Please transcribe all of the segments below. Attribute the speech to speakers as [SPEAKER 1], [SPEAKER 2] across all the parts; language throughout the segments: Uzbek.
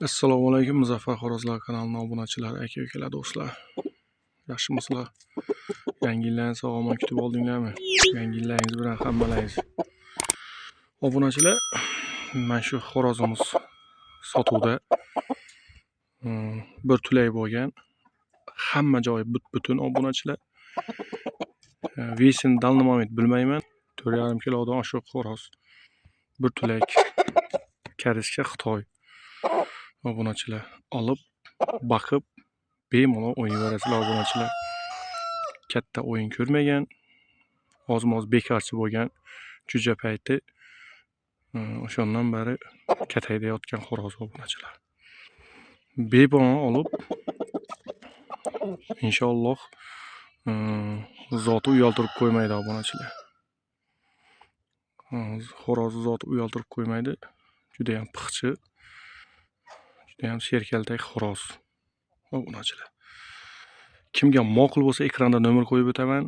[SPEAKER 1] Assalomu alaykum, Muzaffar Xo'rozlar kanalining obunachilari, aka-ukalar, do'stlar. Yaxshimisizlar? Yangi yillarni sog'-omon kutib oldinglarmi? Yangi yillaringiz bilan hammalaringiz. Obunachilar, mana shu xo'rozimiz sotuvda. Bir tulay bo'lgan. Hamma joyi but-butun obunachilar. Vesini dalnomamit bilmayman. 4,5 kilodan oshiq xo'roz. Bir tulak karishga Xitoy. Obunachilar olib, baqib, bemalol o'ynaverasizlar obunachilar. Katta o'yin ko'rmagan, oz-moz bekorchi bo'lgan jo'ja payti o'shandan beri katayda xo'roz obunachilar. Bepoyon olib, inshaalloh zoti uyaltirib qo'ymaydi obunachilar. Xo'roz zoti uyaltirib qo'ymaydi. Juda ham piqchi, juda ham serkaltak xo'roz obunachilar. Kimga ma'qul bo'lsa ekranda nomer qo'yib o'taman.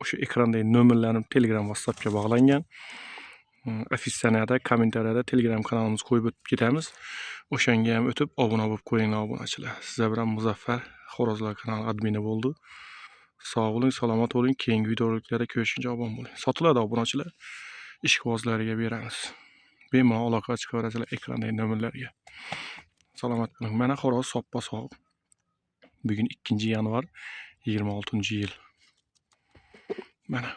[SPEAKER 1] O'sha ekrandagi nomerlarim Telegram, WhatsAppga bog'langan. Afishaniyada, kommentariyada Telegram kanalimizni qo'yib o'tib ketamiz. O'shanga ham o'tib obuna bo'lib qo'yinglar obunachilar. Sizlar bilan Muzaffar Xo'rozlar kanali admini bo'ldi. Sog' bo'ling, salomat bo'ling. Keyingi videoroliklarda ko'rishguncha omon bo'ling. Sotiladi obunachilar. Ishqibozlariga beramiz. Bemalol aloqa chiqaverasizlar ekrandagi nomerlarga. Salomat bo'ling. Mana xo'roz soppa-sog'. Bugun 2 yanvar 26-yil. Mana